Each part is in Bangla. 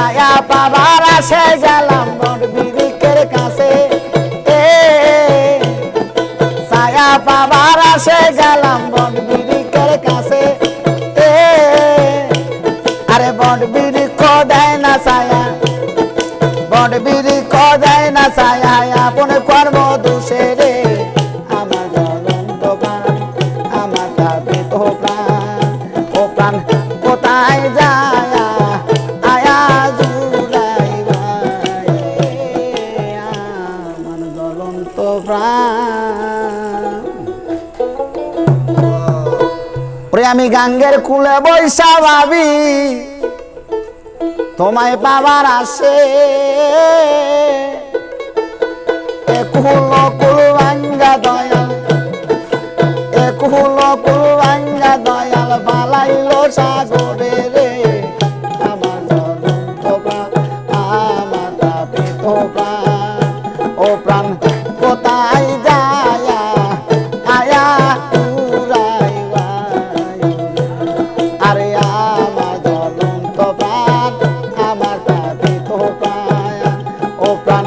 ছায়া পাবার আসে গেলাম বট বিরিকের কাছে ছায়া পাবার আসে গেলাম বট বিরিকের কাছে আরে বট বিরিক দেয় না ছায়া বট বিরিক দেয় না ছায়া আপন কর্ম দোষে রে আমার জ্বলন্ত প্রাণ আমার তাপিত প্রাণ ও প্রাণ কোথায় যায় আয়া জুড়াইবা আমার জ্বলন্ত প্রাণ ওরে আমি গাঙ্গের কুলে বৈশা ভাবি তোমায় পাবার আসে একুলো কুল ভাঙ্গা দয়াল একুলো কুল ভাঙ্গা দয়াল বালাইলো সাগরে রে আমার জ্বলন্ত প্রাণ আমার তাপিত প্রাণ ও প্রাণ কোথায় যায় আয়া উড়াইবা আরে আমার জ্বলন্ত প্রাণ আমার তাপিত প্রাণ ও প্রাণ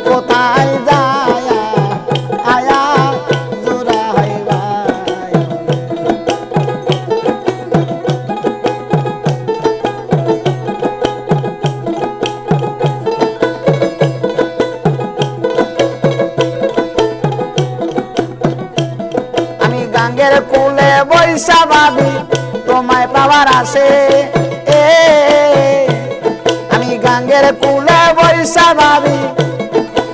কোথায় যায় আয়া জুড়াইবা আমি গাঙ্গের কুলে বৈশা ভাবি তোমায় পাওয়ার আসে আমি গাঙ্গের কুলে বৈশা ভাবি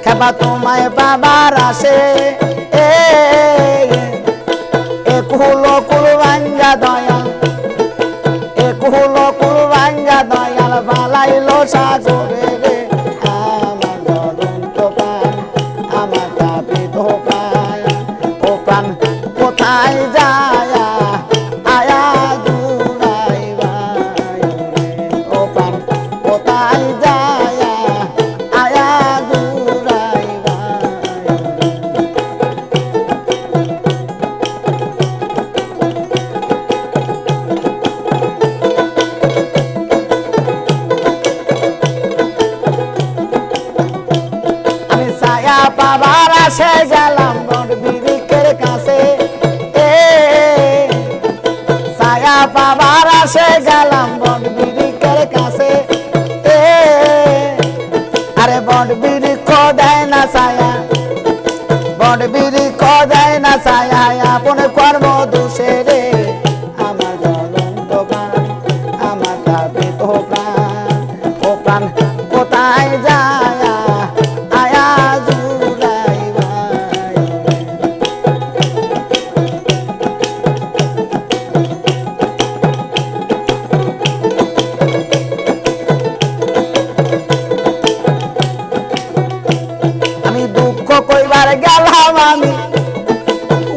খেপা তোমায় পাবার আসে একুলো কুল ভাঙ্গা দয়াল একুলো কুল ভাঙ্গা দয়াল বালাইলো সাগরে রে আমার জ্বলন্ত প্রাণ আমার তাপিত প্রাণ ও প্রাণ কোথায় যায় আয়া জুড়াইবা ও প্রাণ কোথায় যায় আয়া জুড়াইবা আমি ছায়া পাবার আসে গেলাম বট বিরিকের কাছে ছায়া পাবার আসে গেলাম বট বিরিকের কাছে আরে বট বিরিক দেয় না ছায়া বট বিরিক দেয় না ছায়া আপন কর্ম দোষে রে আমার জ্বলন্ত প্রাণ আমার তাপিত প্রাণ ও প্রাণ কোথায় যায় আয়া জুড়াইবা আমি দুঃখ কইবার গেলাম আমি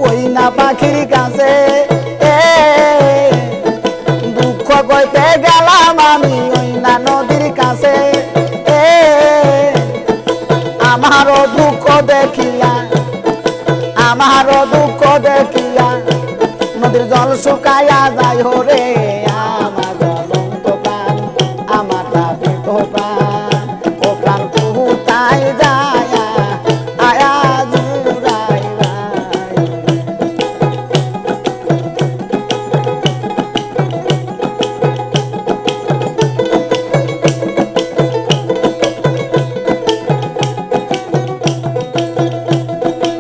ওই না পাখির কাছে দুঃখ কইতে গেলাম আমি ওই না নদীর কাছে আমারও দুঃখ দেখিয়া আমারও দুঃখ দেখিয়া নদীর জল শুকাইয়া যায় হরে আমার জ্বলন্ত প্রাণ আমার তাপিত প্রাণ ও প্রাণ কোথায় যায় আয়া জুড়াইবা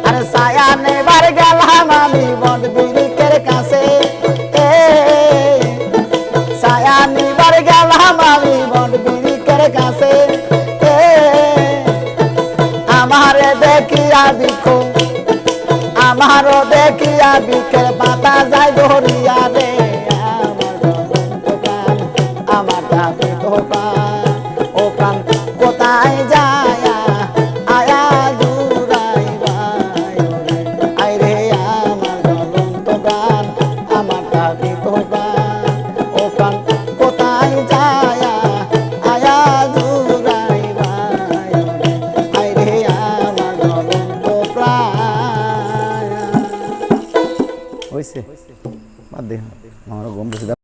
আরে ছায়া নেবার গেলাম আমি বট বিরিকের কাছে ছায়া নিবার গেলাম আমি বট বিরিকের কাছে আমারে দেখিয়া বিখো আমারও দেখিয়া বিখের পাতা যায় ধরিয়া রে আমার জ্বলন্ত প্রাণ আমার তাপিত প্রাণ ও প্রাণ কোথায় যায় আয়া জুড়াইবা আই রে আমার জ্বলন্ত প্রাণ আমার তাপিত প্রাণ ও প্রাণ কোথায় যায় আয়া জুড়াইবা আই রে আমার জ্বলন্ত প্রাণ হইছে বাদ দে আমার গম বেশি